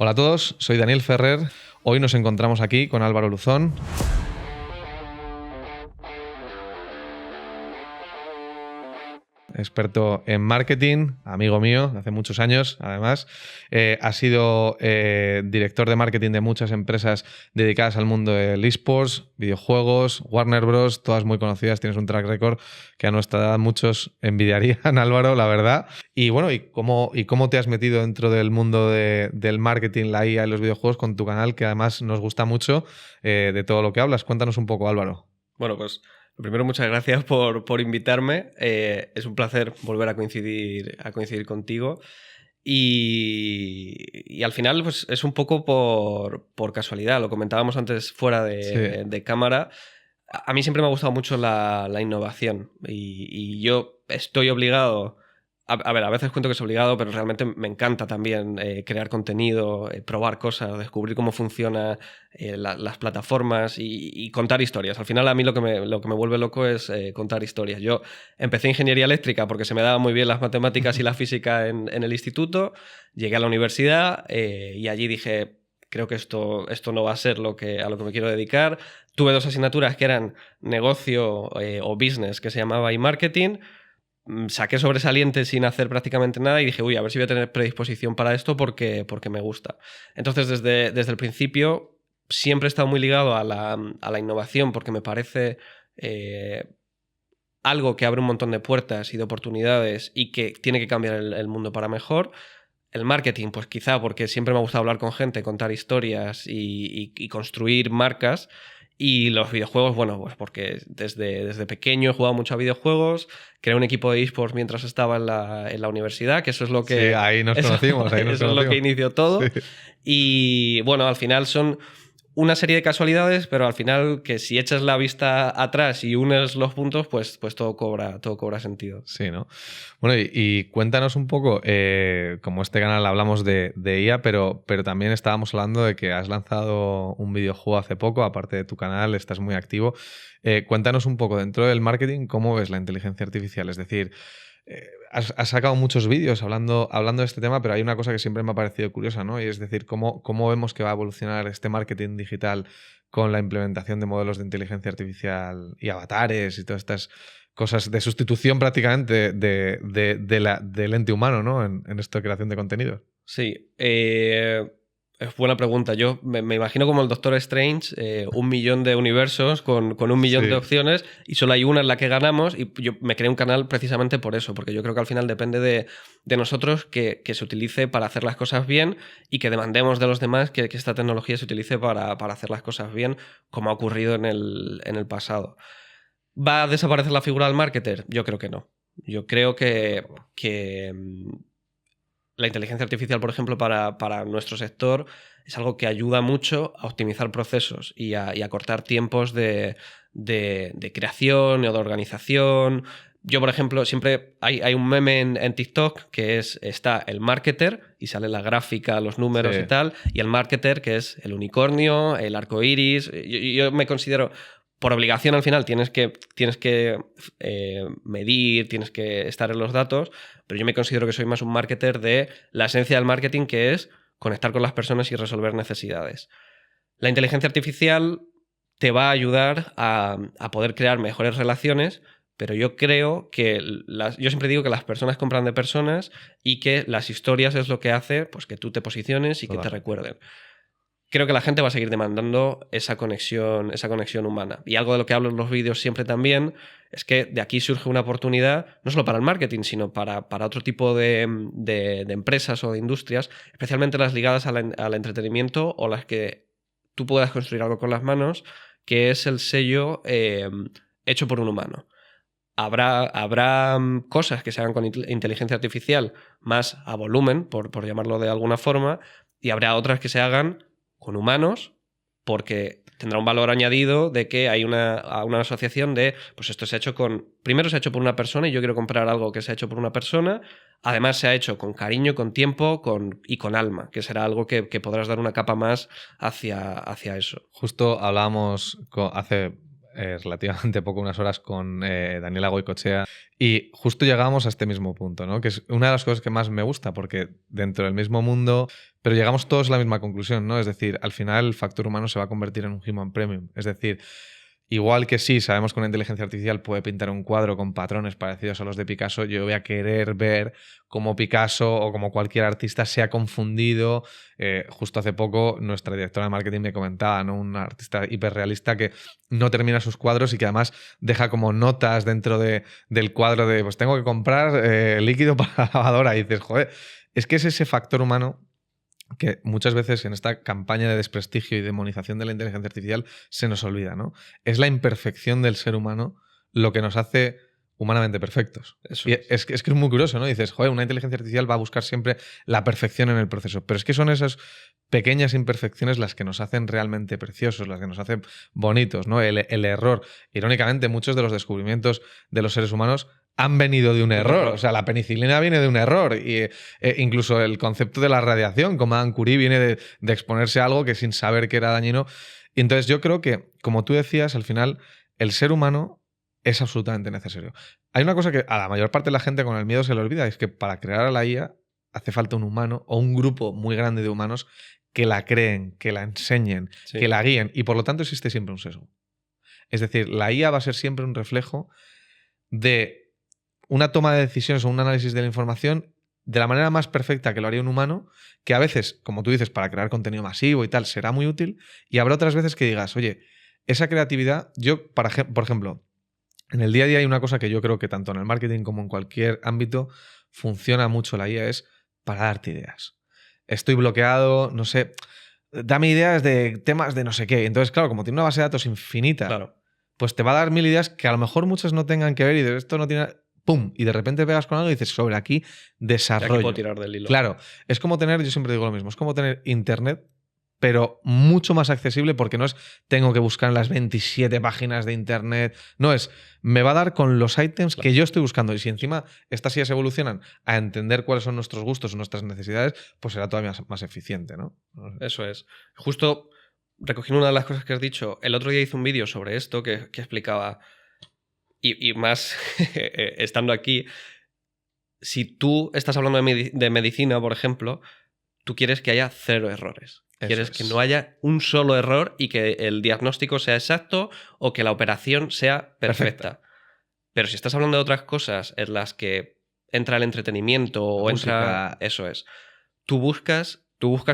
Hola a todos, soy Daniel Ferrer. Hoy nos encontramos aquí con Álvaro Luzón. Experto en marketing, amigo mío de hace muchos años, además. Ha sido director de marketing de muchas empresas dedicadas al mundo del eSports, videojuegos, Warner Bros., todas muy conocidas. Tienes un track record que a nuestra edad muchos envidiarían, Álvaro, la verdad. Y bueno, ¿y cómo te has metido dentro del mundo del marketing, la IA y los videojuegos con tu canal, que además nos gusta mucho de todo lo que hablas? Cuéntanos un poco, Álvaro. Bueno, pues lo primero, muchas gracias por invitarme. Es un placer volver a coincidir contigo. Y al final, pues es un poco por casualidad. Lo comentábamos antes fuera de cámara. A mí siempre me ha gustado mucho la innovación. Y yo estoy obligado. A ver, a veces cuento que es obligado, pero realmente me encanta también crear contenido, probar cosas, descubrir cómo funcionan las plataformas y contar historias. Al final a mí lo que me vuelve loco es contar historias. Yo empecé ingeniería eléctrica porque se me daban muy bien las matemáticas y la física en el instituto. Llegué a la universidad y allí dije, creo que esto no va a ser a lo que me quiero dedicar. Tuve dos asignaturas que eran negocio o business, que se llamaba e-marketing. Saqué sobresaliente sin hacer prácticamente nada y dije, a ver si voy a tener predisposición para esto porque me gusta. Entonces, desde el principio, siempre he estado muy ligado a la innovación porque me parece algo que abre un montón de puertas y de oportunidades y que tiene que cambiar el mundo para mejor. El marketing, pues quizá porque siempre me ha gustado hablar con gente, contar historias y construir marcas. Y los videojuegos, bueno, pues porque desde pequeño he jugado mucho a videojuegos, creé un equipo de eSports mientras estaba en la universidad, que eso es lo que... Sí, ahí nos conocimos. Es lo que inició todo. Sí. Y bueno, al final son una serie de casualidades, pero al final que si echas la vista atrás y unes los puntos, pues todo cobra sentido. Sí, ¿no? Bueno, y cuéntanos un poco, como este canal hablamos de IA, pero también estábamos hablando de que has lanzado un videojuego hace poco, aparte de tu canal, estás muy activo. Cuéntanos un poco, dentro del marketing, ¿cómo ves la inteligencia artificial? Es decir, has sacado muchos vídeos hablando de este tema, pero hay una cosa que siempre me ha parecido curiosa, ¿no? Y es decir, ¿cómo vemos que va a evolucionar este marketing digital con la implementación de modelos de inteligencia artificial y avatares y todas estas cosas de sustitución prácticamente del ente humano, ¿no? En esta creación de contenido. Sí. Es buena pregunta. Yo me imagino como el Doctor Strange, 1.000.000 de universos con 1.000.000 de opciones y solo hay una en la que ganamos, y yo me creé un canal precisamente por eso, porque yo creo que al final depende de nosotros que se utilice para hacer las cosas bien y que demandemos de los demás que esta tecnología se utilice para hacer las cosas bien, como ha ocurrido en el pasado. ¿Va a desaparecer la figura del marketer? Yo creo que no. Yo creo que la inteligencia artificial, por ejemplo, para nuestro sector es algo que ayuda mucho a optimizar procesos y a cortar tiempos de creación o de organización. Yo, por ejemplo, siempre hay un meme en TikTok que está el marketer y sale la gráfica, los números y tal, y el marketer, que es el unicornio, el arco iris. Yo me considero... Por obligación, al final, tienes que medir, tienes que estar en los datos, pero yo me considero que soy más un marketer de la esencia del marketing, que es conectar con las personas y resolver necesidades. La inteligencia artificial te va a ayudar a poder crear mejores relaciones, pero yo creo que yo siempre digo que las personas compran de personas y que las historias es lo que hace pues, que tú te posiciones y que te recuerden. Creo que la gente va a seguir demandando esa conexión humana. Y algo de lo que hablo en los vídeos siempre también es que de aquí surge una oportunidad, no solo para el marketing, sino para otro tipo de empresas o de industrias, especialmente las ligadas al entretenimiento o las que tú puedas construir algo con las manos, que es el sello hecho por un humano. Habrá cosas que se hagan con inteligencia artificial más a volumen, por llamarlo de alguna forma, y habrá otras que se hagan con humanos, porque tendrá un valor añadido de que hay una asociación de, pues esto se ha hecho primero se ha hecho por una persona y yo quiero comprar algo que se ha hecho por una persona, además se ha hecho con cariño, con tiempo y con alma, que será algo que podrás dar una capa más hacia eso. Justo hablábamos hace relativamente poco, unas horas con Daniela Goicoechea, y justo llegamos a este mismo punto, ¿no? Que es una de las cosas que más me gusta, porque dentro del mismo mundo, pero llegamos todos a la misma conclusión, ¿no? Es decir, al final el factor humano se va a convertir en un human premium. Es decir, igual que sí, sabemos que una inteligencia artificial puede pintar un cuadro con patrones parecidos a los de Picasso, yo voy a querer ver cómo Picasso o como cualquier artista se ha confundido. Justo hace poco nuestra directora de marketing me comentaba, ¿no? Un artista hiperrealista que no termina sus cuadros y que además deja como notas dentro del cuadro de pues tengo que comprar líquido para la lavadora, y dices, joder, es que es ese factor humano que muchas veces en esta campaña de desprestigio y demonización de la inteligencia artificial se nos olvida, ¿no? Es la imperfección del ser humano lo que nos hace humanamente perfectos. Eso y es que es muy curioso, ¿no? Dices, joder, una inteligencia artificial va a buscar siempre la perfección en el proceso, pero es que son esas pequeñas imperfecciones las que nos hacen realmente preciosos, las que nos hacen bonitos, ¿no? El error. Irónicamente, muchos de los descubrimientos de los seres humanos han venido de un error. O sea, la penicilina viene de un error. Y incluso el concepto de la radiación, como Marie Curie, viene de exponerse a algo que sin saber que era dañino. Y entonces yo creo que, como tú decías, al final el ser humano es absolutamente necesario. Hay una cosa que a la mayor parte de la gente con el miedo se le olvida, es que para crear a la IA hace falta un humano o un grupo muy grande de humanos que la creen, que la enseñen, Sí. que la guíen. Y por lo tanto existe siempre un sesgo. Es decir, la IA va a ser siempre un reflejo de una toma de decisiones o un análisis de la información de la manera más perfecta que lo haría un humano, que a veces, como tú dices, para crear contenido masivo y tal, será muy útil, y habrá otras veces que digas, oye, esa creatividad, yo, por ejemplo, en el día a día hay una cosa que yo creo que tanto en el marketing como en cualquier ámbito funciona mucho la IA, es para darte ideas. Estoy bloqueado, no sé, dame ideas de temas de no sé qué. Entonces, claro, como tiene una base de datos infinita, Claro. pues te va a dar 1000 ideas que a lo mejor muchas no tengan que ver y de esto no tiene... ¡Pum! Y de repente pegas con algo y dices, sobre aquí, desarrollo. Aquí puedo tirar del hilo. Claro, es como tener, yo siempre digo lo mismo, es como tener internet, pero mucho más accesible, porque no es tengo que buscar en las 27 páginas de internet, no es, me va a dar con los ítems que yo estoy buscando, y si encima estas ideas evolucionan a entender cuáles son nuestros gustos o nuestras necesidades, pues será todavía más eficiente, ¿no? Eso es. Justo recogiendo una de las cosas que has dicho, el otro día hice un vídeo sobre esto que explicaba, y más estando aquí, si tú estás hablando de medicina, por ejemplo, tú quieres que haya 0 errores. Quieres que no haya un solo error y que el diagnóstico sea exacto o que la operación sea perfecta. Pero si estás hablando de otras cosas en las que entra el entretenimiento o entra... Eso es. Tú buscas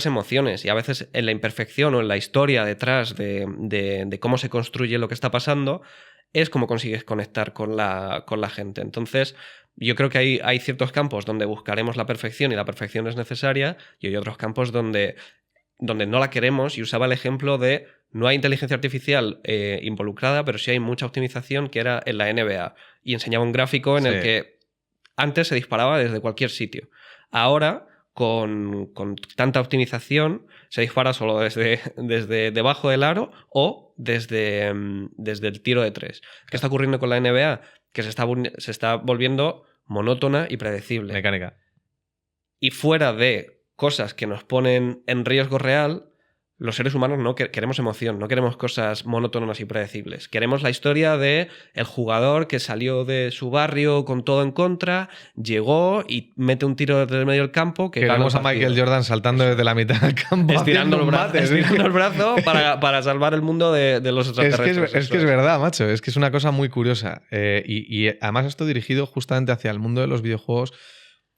emociones, y a veces en la imperfección o en la historia detrás de cómo se construye lo que está pasando es como consigues conectar con la gente. Entonces, yo creo que hay ciertos campos donde buscaremos la perfección y la perfección es necesaria, y hay otros campos donde no la queremos, y usaba el ejemplo de no hay inteligencia artificial involucrada, pero sí hay mucha optimización, que era en la NBA, y enseñaba un gráfico en el que antes se disparaba desde cualquier sitio. Ahora, con tanta optimización, se dispara solo desde debajo del aro o desde el tiro de 3. ¿Qué está ocurriendo con la NBA? Que se está volviendo monótona y predecible. Mecánica. Y fuera de cosas que nos ponen en riesgo real, los seres humanos no queremos emoción, no queremos cosas monótonas y predecibles. Queremos la historia de el jugador que salió de su barrio con todo en contra, llegó y mete un tiro desde el medio del campo. Queremos a Michael Jordan saltando desde la mitad del campo, estirando el brazo para salvar el mundo de los extraterrestres. Es que es verdad, macho. Es que es una cosa muy curiosa. Y además esto dirigido justamente hacia el mundo de los videojuegos,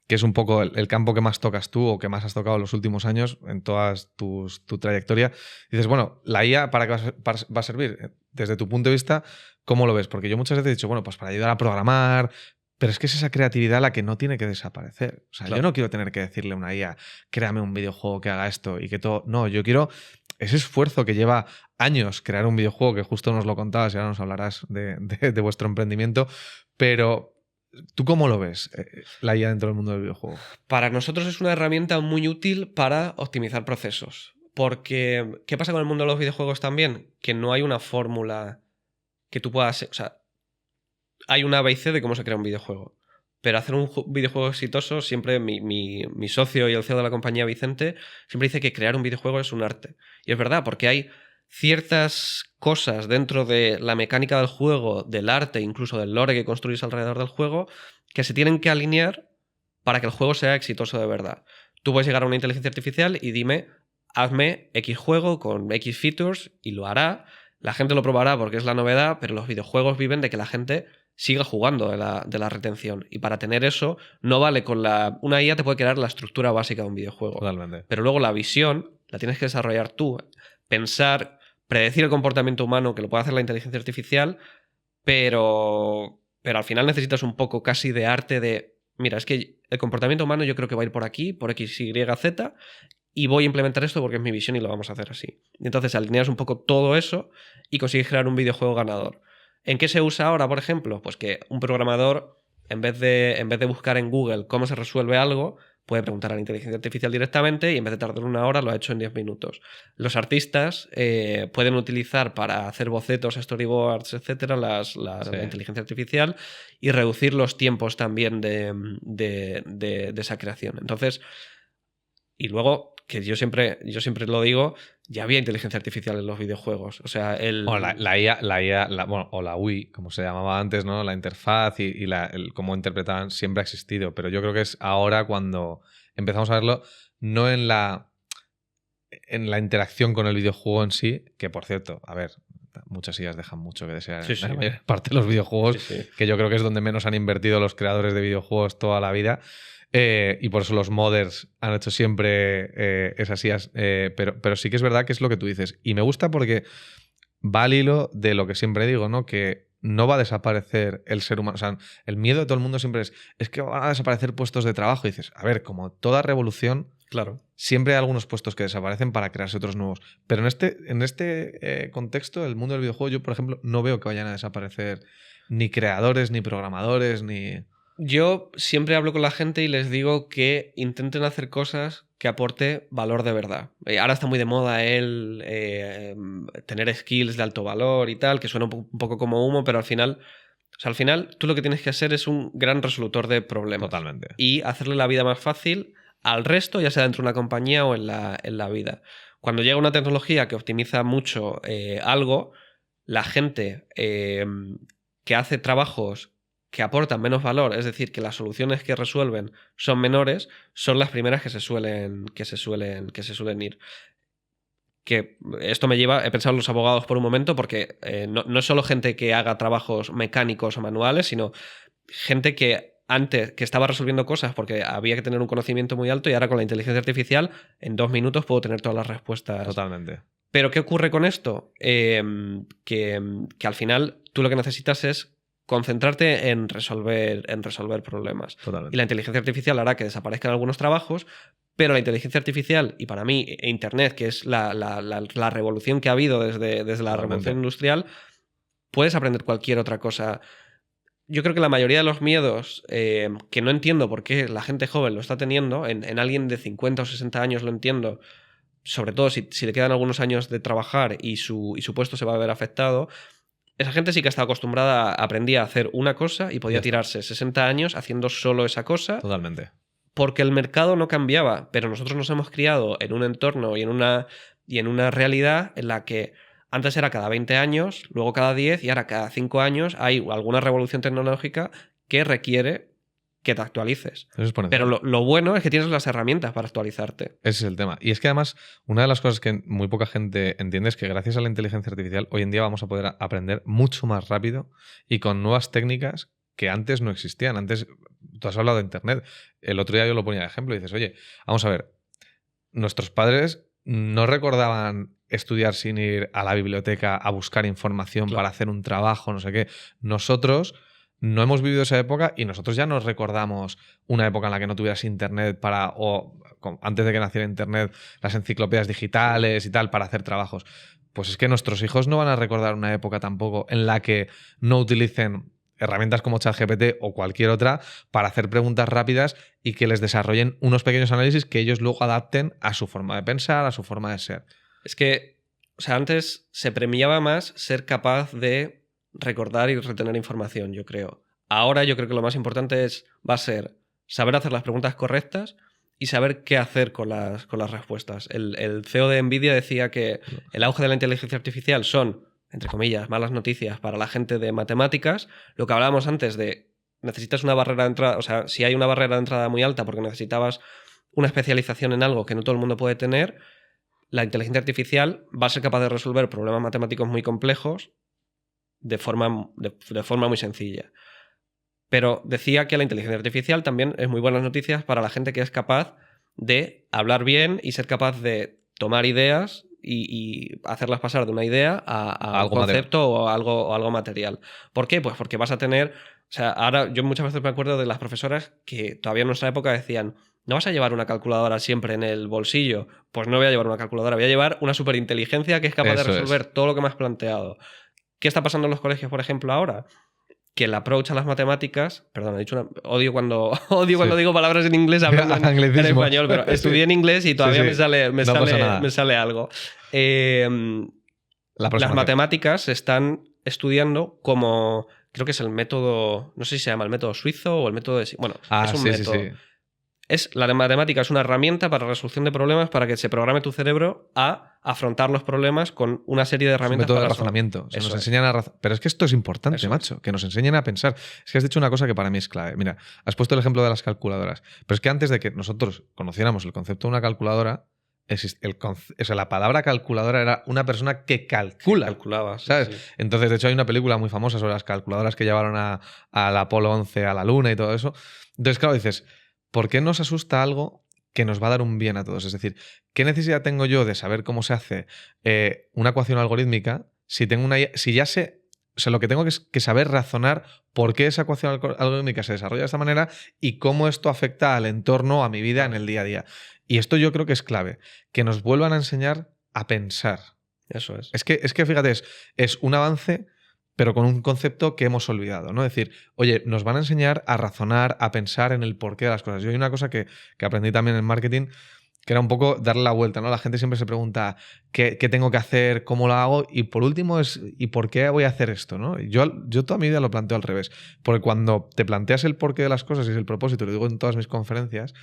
que es un poco el campo que más tocas tú o que más has tocado en los últimos años en toda tu trayectoria. Dices, bueno, ¿la IA para qué va a servir? Desde tu punto de vista, ¿cómo lo ves? Porque yo muchas veces he dicho, bueno, pues para ayudar a programar, pero es que es esa creatividad la que no tiene que desaparecer. O sea, claro, yo no quiero tener que decirle a una IA, créame un videojuego que haga esto y que todo... No, yo quiero ese esfuerzo que lleva años crear un videojuego, que justo nos lo contabas y ahora nos hablarás de vuestro emprendimiento, pero... ¿Tú cómo lo ves, la IA dentro del mundo del videojuego? Para nosotros es una herramienta muy útil para optimizar procesos. Porque, ¿qué pasa con el mundo de los videojuegos también? Que no hay una fórmula que tú puedas... O sea, hay una A, B y C de cómo se crea un videojuego. Pero hacer un videojuego exitoso, siempre mi socio y el CEO de la compañía, Vicente, siempre dice que crear un videojuego es un arte. Y es verdad, porque hay ciertas cosas dentro de la mecánica del juego, del arte, incluso del lore que construís alrededor del juego, que se tienen que alinear para que el juego sea exitoso de verdad. Tú puedes llegar a una inteligencia artificial y dime, hazme X juego con X features, y lo hará. La gente lo probará porque es la novedad, pero los videojuegos viven de que la gente siga jugando de la retención. Y para tener eso, no vale con la... Una IA te puede crear la estructura básica de un videojuego. Totalmente. Pero luego la visión la tienes que desarrollar tú. Pensar, predecir el comportamiento humano, que lo puede hacer la inteligencia artificial, pero al final necesitas un poco casi de arte de... Mira, es que el comportamiento humano yo creo que va a ir por aquí, por X, Y, Z, y voy a implementar esto porque es mi visión y lo vamos a hacer así. Y entonces alineas un poco todo eso y consigues crear un videojuego ganador. ¿En qué se usa ahora, por ejemplo? Pues que un programador, en vez de buscar en Google cómo se resuelve algo, puede preguntar a la inteligencia artificial directamente y en vez de tardar 1 hora lo ha hecho en 10 minutos. Los artistas pueden utilizar para hacer bocetos, storyboards, etcétera, la inteligencia artificial y reducir los tiempos también de esa creación. Entonces, y luego, que yo siempre lo digo, ya había inteligencia artificial en los videojuegos. O sea, Bueno, la IA, bueno, o la UI, como se llamaba antes, ¿no? La interfaz y cómo interpretaban siempre ha existido. Pero yo creo que es ahora cuando empezamos a verlo, no en la interacción con el videojuego en sí, que por cierto, a ver, muchas IAs dejan mucho que desear Sí, sí. en la mayor parte de los videojuegos, Sí, sí. que yo creo que es donde menos han invertido los creadores de videojuegos toda la vida. Y por eso los modders han hecho siempre esas IAs. Pero sí que es verdad que es lo que tú dices. Y me gusta porque va al hilo de lo que siempre digo, ¿no? Que no va a desaparecer el ser humano. O sea, el miedo de todo el mundo siempre es que van a desaparecer puestos de trabajo. Y dices, a ver, como toda revolución, Claro. siempre hay algunos puestos que desaparecen para crearse otros nuevos. Pero en este contexto, el mundo del videojuego, yo, por ejemplo, no veo que vayan a desaparecer ni creadores, ni programadores, ni... Yo siempre hablo con la gente y les digo que intenten hacer cosas que aporte valor de verdad. Ahora está muy de moda tener skills de alto valor y tal, que suena un poco como humo, pero al final tú lo que tienes que hacer es un gran resolutor de problemas. Totalmente. Y hacerle la vida más fácil al resto, ya sea dentro de una compañía o en la vida. Cuando llega una tecnología que optimiza mucho algo, la gente que hace trabajos que aportan menos valor, es decir, que las soluciones que resuelven son menores, son las primeras que se suelen ir. Que esto me lleva, he pensado en los abogados por un momento, porque no es solo gente que haga trabajos mecánicos o manuales, sino gente que antes que estaba resolviendo cosas porque había que tener un conocimiento muy alto, y ahora con la inteligencia artificial en 2 minutos puedo tener todas las respuestas. Totalmente. Pero ¿qué ocurre con esto? Que al final tú lo que necesitas es concentrarte en resolver problemas. Totalmente. Y la inteligencia artificial hará que desaparezcan algunos trabajos, pero la inteligencia artificial, y para mí Internet, que es la revolución que ha habido desde la revolución industrial, puedes aprender cualquier otra cosa. Yo creo que la mayoría de los miedos, que no entiendo por qué la gente joven lo está teniendo, en alguien de 50 o 60 años lo entiendo, sobre todo si le quedan algunos años de trabajar y su puesto se va a ver afectado. Esa gente sí que está acostumbrada, aprendía a hacer una cosa y podía tirarse 60 años haciendo solo esa cosa. Totalmente. Porque el mercado no cambiaba, pero nosotros nos hemos criado en un entorno y en una realidad en la que antes era cada 20 años, luego cada 10 y ahora cada 5 años hay alguna revolución tecnológica que requiere que te actualices. Pero lo bueno es que tienes las herramientas para actualizarte. Ese es el tema. Y es que además, una de las cosas que muy poca gente entiende es que gracias a la inteligencia artificial hoy en día vamos a poder aprender mucho más rápido y con nuevas técnicas que antes no existían. Antes, tú has hablado de Internet. El otro día yo lo ponía de ejemplo y dices, oye, vamos a ver, nuestros padres no recordaban estudiar sin ir a la biblioteca a buscar información para hacer un trabajo, no sé qué. Nosotros no hemos vivido esa época y nosotros ya nos recordamos una época en la que no tuvieras internet antes de que naciera internet, las enciclopedias digitales y tal para hacer trabajos. Pues es que nuestros hijos no van a recordar una época tampoco en la que no utilicen herramientas como ChatGPT o cualquier otra para hacer preguntas rápidas y que les desarrollen unos pequeños análisis que ellos luego adapten a su forma de pensar, a su forma de ser. Es que, o sea, antes se premiaba más ser capaz de recordar y retener información, yo creo. Ahora yo creo que lo más importante va a ser saber hacer las preguntas correctas y saber qué hacer con las respuestas. El CEO de NVIDIA decía que el auge de la inteligencia artificial son, entre comillas, malas noticias para la gente de matemáticas. Lo que hablábamos antes de necesitas una barrera de entrada, o sea, si hay una barrera de entrada muy alta porque necesitabas una especialización en algo que no todo el mundo puede tener, la inteligencia artificial va a ser capaz de resolver problemas matemáticos muy complejos de forma muy sencilla. Pero decía que la inteligencia artificial también es muy buenas noticias para la gente que es capaz de hablar bien y ser capaz de tomar ideas y hacerlas pasar de una idea a un concepto o algo material. ¿Por qué? Pues porque vas a tener... O sea, ahora yo muchas veces me acuerdo de las profesoras que todavía en nuestra época decían: ¿no vas a llevar una calculadora siempre en el bolsillo? Pues no voy a llevar una calculadora, voy a llevar una superinteligencia que es capaz de resolver todo lo que me has planteado. ¿Qué está pasando en los colegios, por ejemplo, ahora? Que el approach a las matemáticas... Perdón, he dicho odio cuando digo palabras en inglés hablando en español, pero estudié en inglés y todavía me sale algo. Las matemáticas se están estudiando como... Creo que es el método... No sé si se llama el método suizo o el método de... Bueno, es un método. La matemática es una herramienta para resolución de problemas, para que se programe tu cerebro a afrontar los problemas con una serie de herramientas. Es un método de razonamiento. Nos enseñan pero es que esto es importante, macho, que nos enseñen a pensar. Es que has dicho una cosa que para mí es clave. Mira, has puesto el ejemplo de las calculadoras. Pero es que antes de que nosotros conociéramos el concepto de una calculadora, la palabra calculadora era una persona que calcula. Calculaba, ¿sabes? Sí. Entonces, de hecho, hay una película muy famosa sobre las calculadoras que llevaron al Apolo 11 a la Luna y todo eso. Entonces, claro, dices... ¿Por qué nos asusta algo que nos va a dar un bien a todos? Es decir, ¿qué necesidad tengo yo de saber cómo se hace una ecuación algorítmica si ya sé, o sea, lo que tengo que saber razonar por qué esa ecuación algorítmica se desarrolla de esta manera y cómo esto afecta al entorno, a mi vida en el día a día? Y esto yo creo que es clave, que nos vuelvan a enseñar a pensar. Eso es. Es que fíjate, es un avance, pero con un concepto que hemos olvidado, ¿no? Es decir, oye, nos van a enseñar a razonar, a pensar en el porqué de las cosas. Yo hay una cosa que aprendí también en marketing, que era un poco darle la vuelta, ¿no? La gente siempre se pregunta qué tengo que hacer, cómo lo hago, y por último es ¿y por qué voy a hacer esto? ¿no? Yo toda mi vida lo planteo al revés, porque cuando te planteas el porqué de las cosas y es el propósito, lo digo en todas mis conferencias,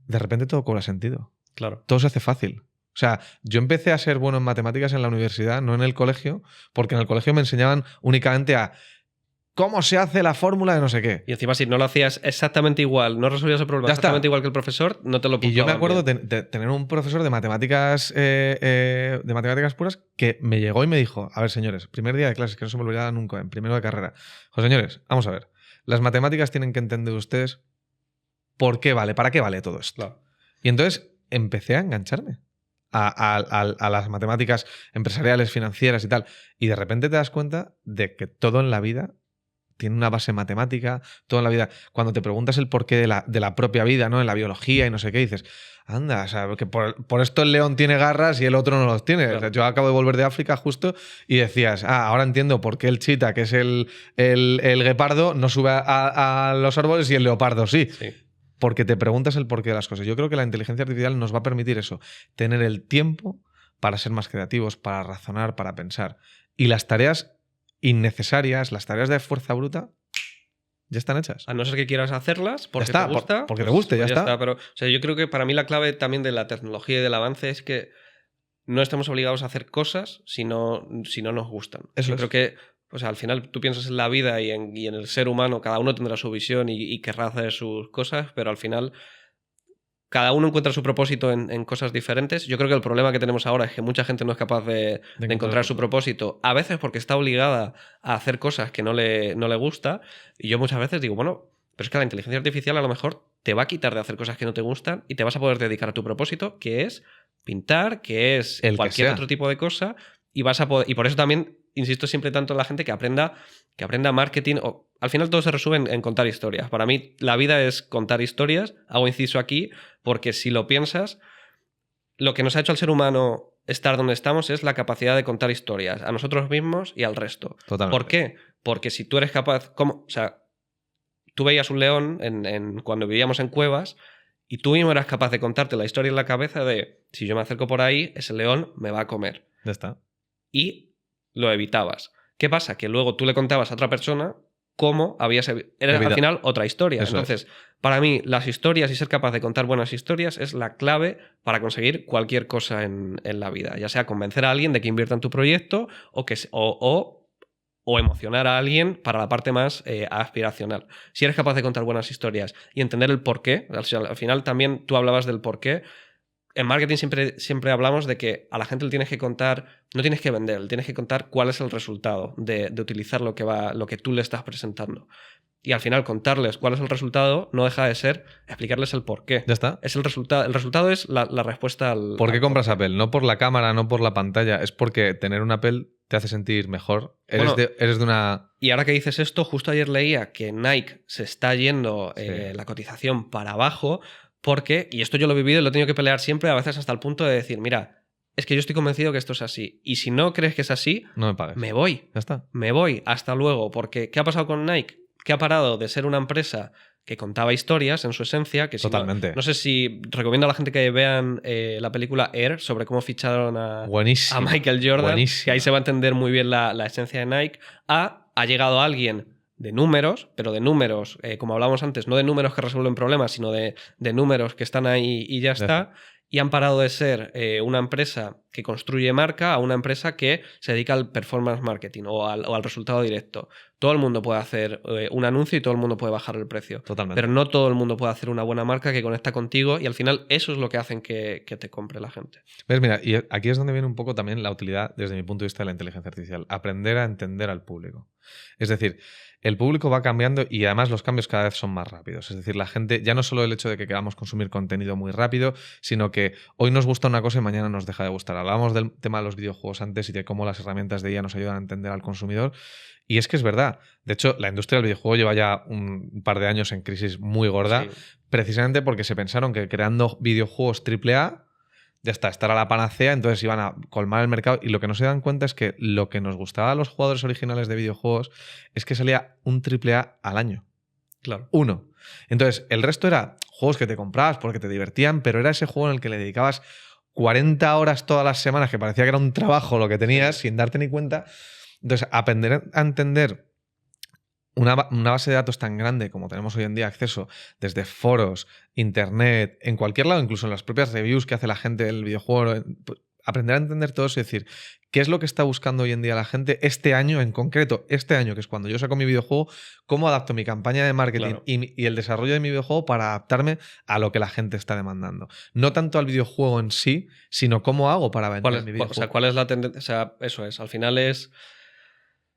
de repente todo cobra sentido. Claro. Todo se hace fácil. O sea, yo empecé a ser bueno en matemáticas en la universidad, no en el colegio, porque en el colegio me enseñaban únicamente a cómo se hace la fórmula de no sé qué. Y encima, si no lo hacías exactamente igual, no resolvías el problema exactamente igual que el profesor, no te lo puntuaban. Y yo me acuerdo de tener un profesor de matemáticas puras que me llegó y me dijo: a ver, señores, primer día de clases, que no se me olvidará nunca, en primero de carrera. Señores, vamos a ver, las matemáticas tienen que entender ustedes por qué vale, para qué vale todo esto. Claro. Y entonces empecé a engancharme a las matemáticas empresariales, financieras y tal. Y de repente te das cuenta de que todo en la vida tiene una base matemática, todo en la vida. Cuando te preguntas el porqué de la propia vida, ¿no? En la biología y no sé qué, dices, anda, o sea, que por esto el león tiene garras y el otro no los tiene. Claro. O sea, yo acabo de volver de África justo y decías, ahora entiendo por qué el chita, que es el guepardo, no sube a los árboles y el leopardo sí. Porque te preguntas el porqué de las cosas. Yo creo que la inteligencia artificial nos va a permitir eso, tener el tiempo para ser más creativos, para razonar, para pensar. Y las tareas innecesarias, las tareas de fuerza bruta, ya están hechas. A no ser que quieras hacerlas porque te gusta. Porque te guste, ya está. Pero, o sea, yo creo que para mí la clave también de la tecnología y del avance es que no estamos obligados a hacer cosas si no nos gustan. Yo creo que, o sea, al final tú piensas en la vida y en el ser humano, cada uno tendrá su visión y querrá hacer sus cosas, pero al final cada uno encuentra su propósito en cosas diferentes. Yo creo que el problema que tenemos ahora es que mucha gente no es capaz de encontrar su propósito, a veces porque está obligada a hacer cosas que no le gusta, y yo muchas veces digo, bueno, pero es que la inteligencia artificial a lo mejor te va a quitar de hacer cosas que no te gustan y te vas a poder dedicar a tu propósito, que es pintar, que es cualquier otro tipo de cosa, y vas a poder, y por eso también insisto siempre tanto en la gente que aprenda marketing. Al final todo se resume en contar historias. Para mí la vida es contar historias. Hago inciso aquí porque si lo piensas, lo que nos ha hecho al ser humano estar donde estamos es la capacidad de contar historias a nosotros mismos y al resto. Totalmente. ¿Por qué? Porque si tú eres capaz... O sea, tú veías un león cuando vivíamos en cuevas y tú mismo eras capaz de contarte la historia en la cabeza de si yo me acerco por ahí, ese león me va a comer. Ya está. Y lo evitabas. ¿Qué pasa? Que luego tú le contabas a otra persona cómo era al final otra historia. Eso Entonces, para mí, las historias y ser capaz de contar buenas historias es la clave para conseguir cualquier cosa en la vida. Ya sea convencer a alguien de que invierta en tu proyecto o emocionar a alguien para la parte más aspiracional. Si eres capaz de contar buenas historias y entender el porqué, al final también tú hablabas del porqué. En marketing siempre hablamos de que a la gente le tienes que contar, no tienes que vender, le tienes que contar cuál es el resultado de utilizar lo que tú le estás presentando. Y al final contarles cuál es el resultado no deja de ser explicarles el por qué. Ya está. Es el resultado es la respuesta al... ¿Por qué compras Apple? No por la cámara, no por la pantalla. Es porque tener un Apple te hace sentir mejor. Eres de una... Y ahora que dices esto, justo ayer leía que Nike se está yendo la cotización para abajo porque, y esto yo lo he vivido y lo he tenido que pelear siempre, a veces hasta el punto de decir, mira, es que yo estoy convencido que esto es así. Y si no crees que es así, no me pagues. Me voy. Ya está. Me voy. Hasta luego. Porque, ¿qué ha pasado con Nike? Que ha parado de ser una empresa que contaba historias en su esencia. Que Totalmente. No sé si recomiendo a la gente que vean la película Air sobre cómo ficharon a Michael Jordan. Buenísimo. Que ahí se va a entender muy bien la esencia de Nike. Ha llegado alguien de números, pero de números, como hablábamos antes, no de números que resuelven problemas, sino de números que están ahí y ya está. Y han parado de ser una empresa que construye marca a una empresa que se dedica al performance marketing o al resultado directo. Todo el mundo puede hacer un anuncio y todo el mundo puede bajar el precio. Totalmente. Pero no todo el mundo puede hacer una buena marca que conecta contigo y al final eso es lo que hacen que te compre la gente. ¿Ves? Mira, y aquí es donde viene un poco también la utilidad, desde mi punto de vista, de la inteligencia artificial. Aprender a entender al público. Es decir, el público va cambiando y además los cambios cada vez son más rápidos. Es decir, la gente, ya no solo el hecho de que queramos consumir contenido muy rápido, sino que hoy nos gusta una cosa y mañana nos deja de gustar. Hablábamos del tema de los videojuegos antes y de cómo las herramientas de IA nos ayudan a entender al consumidor. Y es que es verdad. De hecho, la industria del videojuego lleva ya un par de años en crisis muy gorda, precisamente porque se pensaron que creando videojuegos AAA ya está, esta era la panacea, entonces iban a colmar el mercado y lo que no se dan cuenta es que lo que nos gustaba a los jugadores originales de videojuegos es que salía un AAA al año. Claro. Uno. Entonces, el resto era juegos que te comprabas porque te divertían, pero era ese juego en el que le dedicabas 40 horas todas las semanas, que parecía que era un trabajo lo que tenías sin darte ni cuenta. Entonces, aprender a entender una base de datos tan grande como tenemos hoy en día acceso desde foros, internet, en cualquier lado, incluso en las propias reviews que hace la gente del videojuego, aprender a entender todo eso y decir qué es lo que está buscando hoy en día la gente este año en concreto, este año que es cuando yo saco mi videojuego, cómo adapto mi campaña de marketing y el desarrollo de mi videojuego para adaptarme a lo que la gente está demandando. No tanto al videojuego en sí, sino cómo hago para vender mi videojuego. O sea, ¿cuál es la tendencia? O sea, eso es, al final es...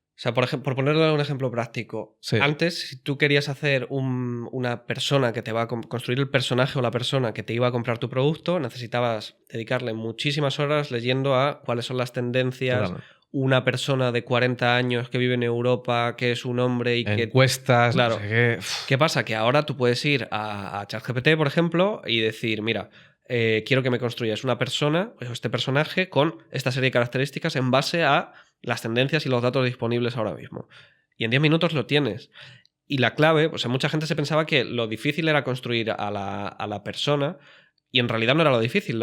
O sea, por ponerle un ejemplo práctico, antes, si tú querías hacer una persona que te va a construir el personaje o la persona que te iba a comprar tu producto, necesitabas dedicarle muchísimas horas leyendo a cuáles son las tendencias, una persona de 40 años que vive en Europa, que es un hombre y que... Encuestas, claro. No sé qué. ¿Qué pasa? Que ahora tú puedes ir a ChatGPT, por ejemplo, y decir, mira, quiero que me construyas una persona, o este personaje, con esta serie de características en base a las tendencias y los datos disponibles ahora mismo. Y en 10 minutos lo tienes. Y la clave, o sea, mucha gente se pensaba que lo difícil era construir a la persona y en realidad no era lo difícil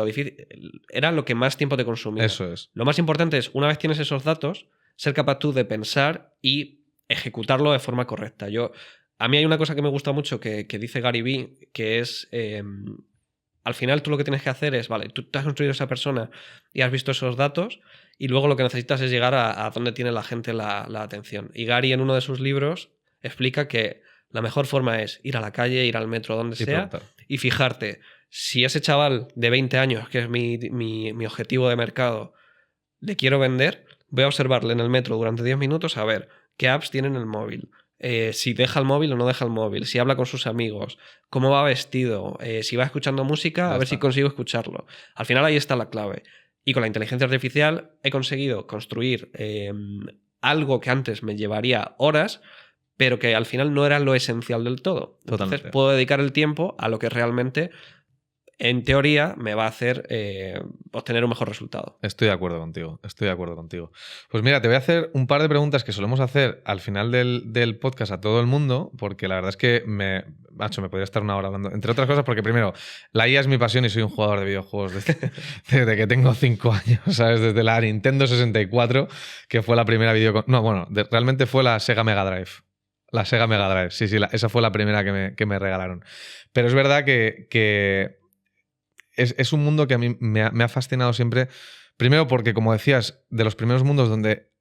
era lo que más tiempo te consumía. Eso es. Lo más importante es, una vez tienes esos datos, ser capaz tú de pensar y ejecutarlo de forma correcta. A mí hay una cosa que me gusta mucho que dice Gary Vee, que es... al final tú lo que tienes que hacer es, vale, tú te has construido esa persona y has visto esos datos y luego lo que necesitas es llegar a donde tiene la gente la atención. Y Gary en uno de sus libros explica que la mejor forma es ir a la calle, ir al metro, donde sea, y fijarte si ese chaval de 20 años, que es mi objetivo de mercado, le quiero vender, voy a observarle en el metro durante 10 minutos a ver qué apps tiene en el móvil. Si deja el móvil o no deja el móvil, si habla con sus amigos, cómo va vestido, si va escuchando música, a ver si consigo escucharlo. Al final ahí está la clave. Y con la inteligencia artificial he conseguido construir algo que antes me llevaría horas, pero que al final no era lo esencial del todo. Totalmente. Entonces puedo dedicar el tiempo a lo que realmente, en teoría, me va a hacer obtener un mejor resultado. Estoy de acuerdo contigo. Pues mira, te voy a hacer un par de preguntas que solemos hacer al final del podcast a todo el mundo, porque la verdad es que me podría estar una hora hablando. Entre otras cosas, porque primero, la IA es mi pasión y soy un jugador de videojuegos desde que tengo 5 años, ¿sabes? Desde la Nintendo 64, que fue la primera realmente fue la Sega Mega Drive. La Sega Mega Drive, sí, esa fue la primera que me regalaron. Pero es verdad que es un mundo que a mí me ha fascinado siempre. Primero porque, como decías, de los primeros mundos donde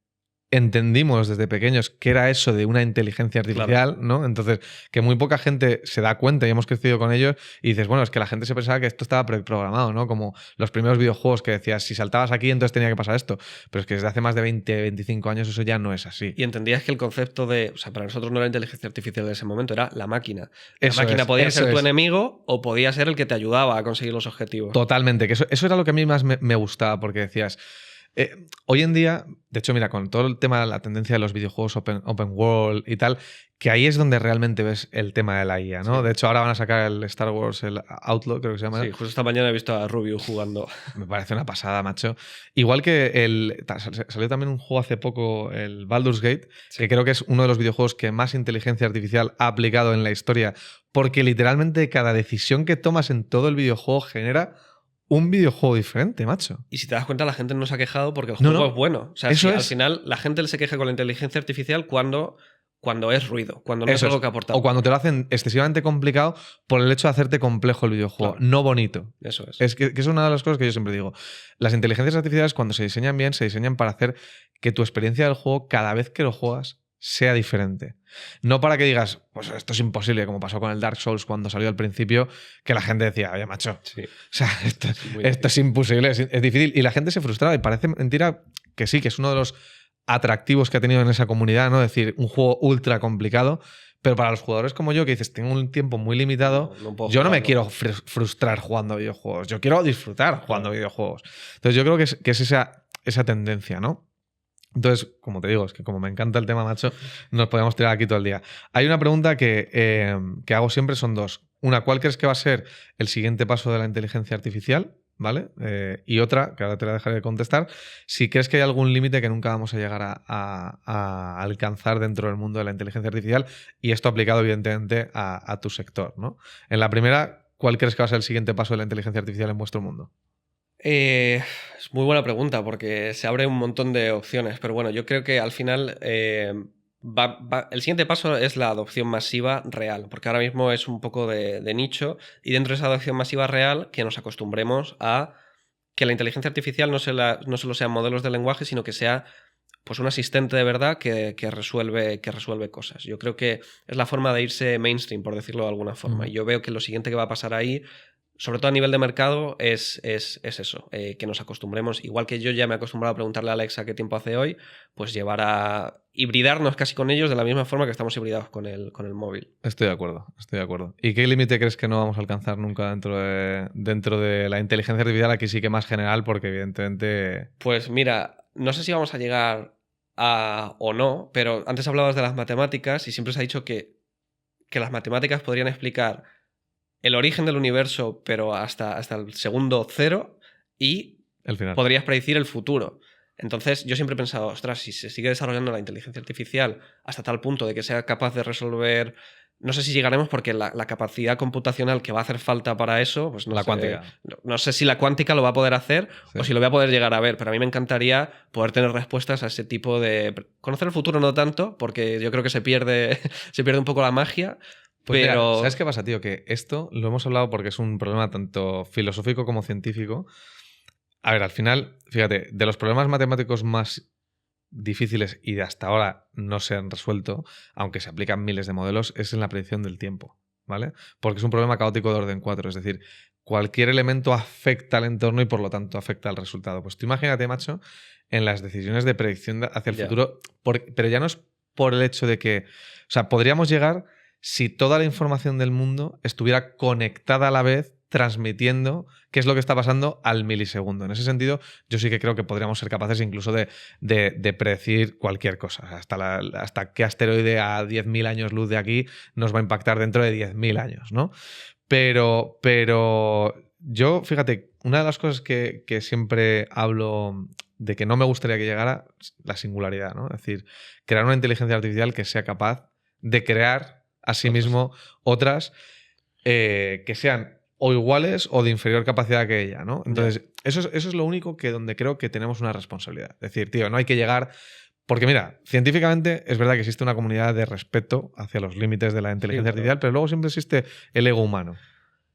entendimos desde pequeños qué era eso de una inteligencia artificial, claro, ¿no? Entonces, que muy poca gente se da cuenta y hemos crecido con ellos y dices, bueno, es que la gente se pensaba que esto estaba preprogramado, ¿no? Como los primeros videojuegos que decías, si saltabas aquí, entonces tenía que pasar esto. Pero es que desde hace más de 20, 25 años eso ya no es así. Y entendías que el concepto de, o sea, para nosotros no era inteligencia artificial de ese momento, era la máquina. La máquina podía ser tu enemigo o podía ser el que te ayudaba a conseguir los objetivos. Totalmente, que eso era lo que a mí más me gustaba, porque decías... hoy en día, de hecho, mira, con todo el tema de la tendencia de los videojuegos open world y tal, que ahí es donde realmente ves el tema de la IA, ¿no? Sí. De hecho, ahora van a sacar el Star Wars, el Outlaw, creo que se llama. Sí, justo esta mañana he visto a Rubio jugando. Me parece una pasada, macho. Igual que salió también un juego hace poco, el Baldur's Gate, sí, que creo que es uno de los videojuegos que más inteligencia artificial ha aplicado en la historia, porque literalmente cada decisión que tomas en todo el videojuego genera un videojuego diferente, macho. Y si te das cuenta, la gente no se ha quejado porque el juego es bueno. O sea, eso al final la gente se queja con la inteligencia artificial cuando es ruido, cuando no es algo que aporta. O cuando te lo hacen excesivamente complicado por el hecho de hacerte complejo el videojuego, claro, no bonito. Eso es. Es que es una de las cosas que yo siempre digo. Las inteligencias artificiales, cuando se diseñan bien, se diseñan para hacer que tu experiencia del juego, cada vez que lo juegas, sea diferente. No para que digas, pues esto es imposible, como pasó con el Dark Souls cuando salió al principio, que la gente decía, oye, macho, sí, o sea, esto es imposible, es difícil. Y la gente se frustraba y parece mentira que sí, que es uno de los atractivos que ha tenido en esa comunidad, ¿no? Es decir, un juego ultra complicado, pero para los jugadores como yo, que dices, tengo un tiempo muy limitado, yo no me quiero frustrar jugando videojuegos, yo quiero disfrutar jugando videojuegos. Entonces yo creo que es esa tendencia, ¿no? Entonces, como te digo, es que como me encanta el tema, macho, nos podemos tirar aquí todo el día. Hay una pregunta que hago siempre, son dos. Una, ¿cuál crees que va a ser el siguiente paso de la inteligencia artificial? ¿Vale? Y otra, que ahora te la dejaré de contestar, si crees que hay algún límite que nunca vamos a llegar a alcanzar dentro del mundo de la inteligencia artificial, y esto aplicado evidentemente a tu sector, ¿no? En la primera, ¿cuál crees que va a ser el siguiente paso de la inteligencia artificial en vuestro mundo? Es muy buena pregunta porque se abre un montón de opciones, pero bueno, yo creo que al final el siguiente paso es la adopción masiva real, porque ahora mismo es un poco de nicho, y dentro de esa adopción masiva real que nos acostumbremos a que la inteligencia artificial no solo sean modelos de lenguaje, sino que sea pues un asistente de verdad que resuelve cosas. Yo creo que es la forma de irse mainstream, por decirlo de alguna forma. Y yo veo que lo siguiente que va a pasar ahí, sobre todo a nivel de mercado, es eso, que nos acostumbremos, igual que yo ya me he acostumbrado a preguntarle a Alexa qué tiempo hace hoy, pues llevar a hibridarnos casi con ellos de la misma forma que estamos hibridados con el móvil. Estoy de acuerdo. ¿Y qué límite crees que no vamos a alcanzar nunca dentro de la inteligencia artificial? Aquí sí que más general, porque evidentemente... Pues mira, no sé si vamos a llegar a o no, pero antes hablabas de las matemáticas y siempre se ha dicho que las matemáticas podrían explicar el origen del universo, pero hasta el segundo cero, y el final. Podrías predecir el futuro. Entonces, yo siempre he pensado, ostras, si se sigue desarrollando la inteligencia artificial hasta tal punto de que sea capaz de resolver... No sé si llegaremos porque la capacidad computacional que va a hacer falta para eso, pues no la sé, cuántica. No sé si la cuántica lo va a poder hacer, sí, o si lo voy a poder llegar a ver, pero a mí me encantaría poder tener respuestas a ese tipo de... Conocer el futuro no tanto, porque yo creo que se pierde un poco la magia. Pues pero... mira, ¿sabes qué pasa, tío? Que esto lo hemos hablado porque es un problema tanto filosófico como científico. A ver, al final, fíjate, de los problemas matemáticos más difíciles y de hasta ahora no se han resuelto, aunque se aplican miles de modelos, es en la predicción del tiempo, ¿vale? Porque es un problema caótico de orden 4, es decir, cualquier elemento afecta al entorno y por lo tanto afecta al resultado. Pues tú imagínate, macho, en las decisiones de predicción hacia el futuro, pero ya no es por el hecho de que, o sea, podríamos llegar si toda la información del mundo estuviera conectada a la vez, transmitiendo qué es lo que está pasando al milisegundo. En ese sentido, yo sí que creo que podríamos ser capaces incluso de predecir cualquier cosa. Hasta qué asteroide a 10.000 años luz de aquí nos va a impactar dentro de 10.000 años, ¿no? Pero yo, fíjate, una de las cosas que siempre hablo de que no me gustaría que llegara, la singularidad, ¿no? Es decir, crear una inteligencia artificial que sea capaz de crear asimismo otras que sean o iguales o de inferior capacidad que ella, ¿no? Entonces, eso es lo único que donde creo que tenemos una responsabilidad. Es decir, tío, no hay que llegar Porque mira, científicamente es verdad que existe una comunidad de respeto hacia los límites de la inteligencia artificial, pero luego siempre existe el ego humano.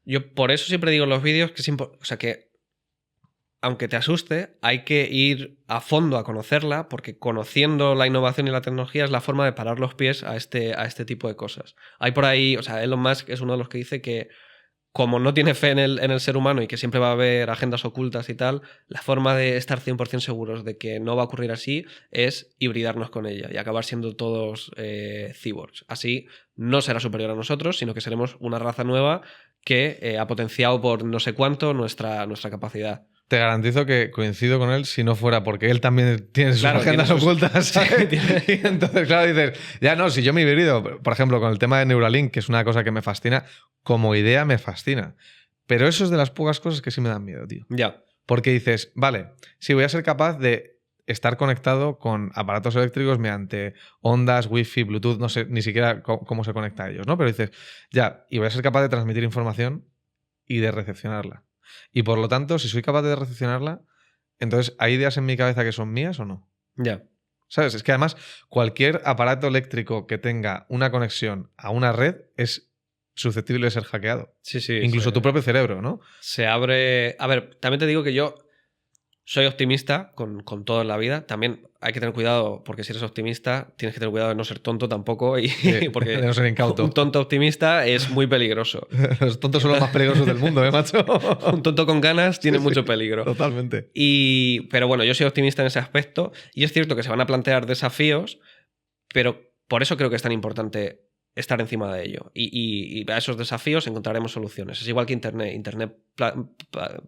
Yo por eso siempre digo en los vídeos que o sea, que aunque te asuste, hay que ir a fondo a conocerla, porque conociendo la innovación y la tecnología es la forma de parar los pies a este tipo de cosas. Hay por ahí, o sea, Elon Musk es uno de los que dice que como no tiene fe en el ser humano y que siempre va a haber agendas ocultas y tal, la forma de estar 100% seguros de que no va a ocurrir así es hibridarnos con ella y acabar siendo todos cyborgs. Así no será superior a nosotros, sino que seremos una raza nueva que ha potenciado por no sé cuánto nuestra capacidad. Te garantizo que coincido con él si no fuera porque él también tiene sus agendas ocultas, ¿sabes? Sí, y entonces, claro, dices, ya no, si yo me híbrido, por ejemplo, con el tema de Neuralink, que es una cosa que me fascina, como idea me fascina. Pero eso es de las pocas cosas que sí me dan miedo, tío. Ya. Porque dices, vale, sí, voy a ser capaz de estar conectado con aparatos eléctricos mediante ondas, wifi, bluetooth, no sé ni siquiera cómo se conecta a ellos, ¿no? Pero dices, ya, y voy a ser capaz de transmitir información y de recepcionarla. Y por lo tanto, si soy capaz de recepcionarla, entonces, ¿hay ideas en mi cabeza que son mías o no? Ya. ¿Sabes? Es que además, cualquier aparato eléctrico que tenga una conexión a una red es susceptible de ser hackeado. Sí, sí. Incluso tu propio cerebro, ¿no? Se abre... A ver, también te digo que yo soy optimista con todo en la vida. También hay que tener cuidado, porque si eres optimista, tienes que tener cuidado de no ser tonto tampoco. Y Sí, porque de no ser incauto. Un tonto optimista es muy peligroso. Los tontos son los más peligrosos del mundo, ¿eh, macho? Un tonto con ganas tiene mucho peligro. Totalmente. Pero bueno, yo soy optimista en ese aspecto. Y es cierto que se van a plantear desafíos, pero por eso creo que es tan importante estar encima de ello. Y a esos desafíos encontraremos soluciones. Es igual que Internet. Internet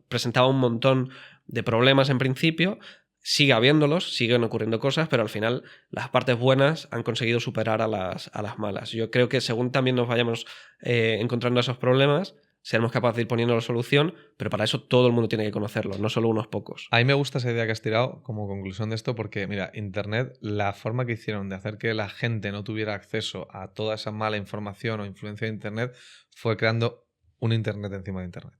presentaba un montón de problemas en principio, sigue habiéndolos, siguen ocurriendo cosas, pero al final las partes buenas han conseguido superar a las malas. Yo creo que según también nos vayamos encontrando esos problemas, seremos capaces de ir poniendo la solución, pero para eso todo el mundo tiene que conocerlo, no solo unos pocos. A mí me gusta esa idea que has tirado como conclusión de esto porque, mira, Internet, la forma que hicieron de hacer que la gente no tuviera acceso a toda esa mala información o influencia de Internet fue creando un Internet encima de Internet.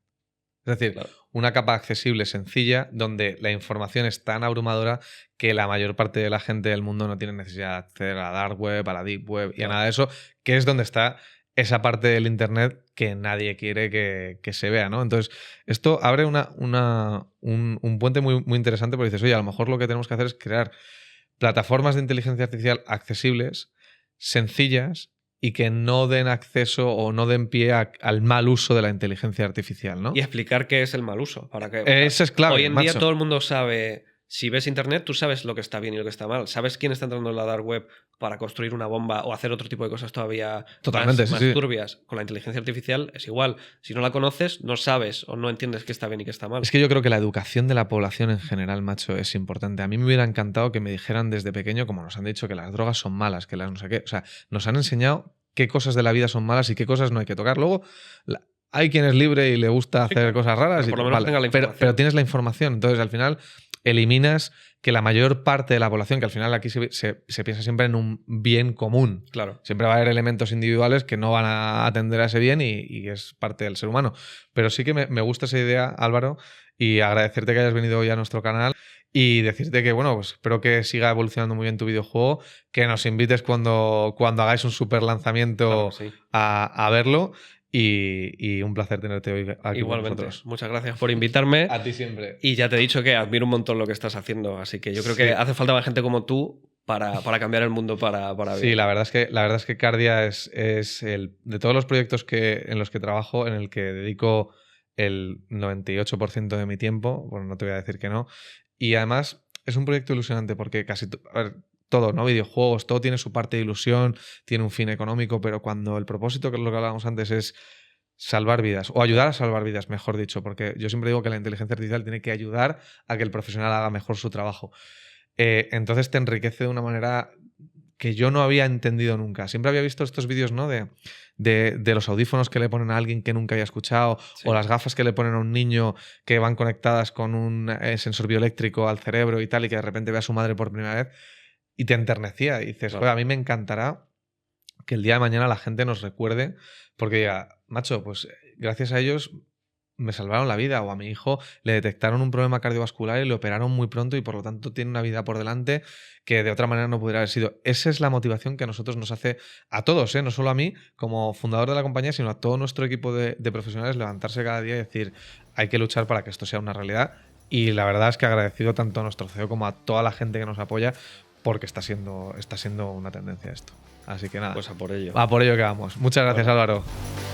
Es decir, claro, una capa accesible, sencilla, donde la información es tan abrumadora que la mayor parte de la gente del mundo no tiene necesidad de acceder a la dark web, a la deep web y a nada de eso, que es donde está esa parte del Internet que nadie quiere que se vea, ¿no? Entonces, esto abre un puente muy, muy interesante porque dices, oye, a lo mejor lo que tenemos que hacer es crear plataformas de inteligencia artificial accesibles, sencillas, y que no den acceso o no den pie al mal uso de la inteligencia artificial, ¿no? Y explicar qué es el mal uso. Para que, eso es clave, hoy en día macho. todo el mundo sabe... Si ves Internet, tú sabes lo que está bien y lo que está mal. Sabes quién está entrando en la dark web para construir una bomba o hacer otro tipo de cosas todavía más turbias. Con la inteligencia artificial es igual. Si no la conoces, no sabes o no entiendes qué está bien y qué está mal. Es que yo creo que la educación de la población en general, macho, es importante. A mí me hubiera encantado que me dijeran desde pequeño, como nos han dicho, que las drogas son malas, que las no sé qué. O sea, nos han enseñado qué cosas de la vida son malas y qué cosas no hay que tocar. Luego, hay quien es libre y le gusta hacer cosas raras. Pero por lo menos tenga la información. Pero tienes la información. Entonces, al final, eliminas que la mayor parte de la población, que al final aquí se piensa siempre en un bien común. Claro. Siempre va a haber elementos individuales que no van a atender a ese bien y es parte del ser humano. Pero sí que me gusta esa idea, Álvaro, y agradecerte que hayas venido hoy a nuestro canal y decirte que, bueno, pues espero que siga evolucionando muy bien tu videojuego, que nos invites cuando hagáis un super lanzamiento, claro, sí, a verlo. Y un placer tenerte hoy aquí. Igualmente. Con nosotros. Muchas gracias por invitarme. A ti siempre. Y ya te he dicho que admiro un montón lo que estás haciendo, así que yo creo que hace falta más gente como tú para cambiar el mundo para bien. Sí, la verdad es que Cardia es el de todos los proyectos en los que trabajo, en el que dedico el 98% de mi tiempo, bueno, no te voy a decir que no. Y además es un proyecto ilusionante porque todo, ¿no? Videojuegos, todo tiene su parte de ilusión, tiene un fin económico, pero cuando el propósito, que es lo que hablábamos antes, es salvar vidas, o ayudar a salvar vidas, mejor dicho, porque yo siempre digo que la inteligencia artificial tiene que ayudar a que el profesional haga mejor su trabajo. Entonces te enriquece de una manera que yo no había entendido nunca. Siempre había visto estos vídeos, ¿no? De los audífonos que le ponen a alguien que nunca había escuchado, sí, o las gafas que le ponen a un niño que van conectadas con un sensor bioeléctrico al cerebro y tal, y que de repente ve a su madre por primera vez. Y te enternecía y dices, claro, a mí me encantará que el día de mañana la gente nos recuerde porque diga, macho, pues gracias a ellos me salvaron la vida, o a mi hijo le detectaron un problema cardiovascular y le operaron muy pronto y por lo tanto tiene una vida por delante que de otra manera no pudiera haber sido. Esa es la motivación que a nosotros nos hace, a todos, no solo a mí como fundador de la compañía, sino a todo nuestro equipo de profesionales, levantarse cada día y decir, hay que luchar para que esto sea una realidad. Y la verdad es que agradecido tanto a nuestro CEO como a toda la gente que nos apoya, porque está siendo una tendencia esto. Así que nada. Pues a por ello. A por ello que vamos. Muchas gracias, Bueno. Álvaro.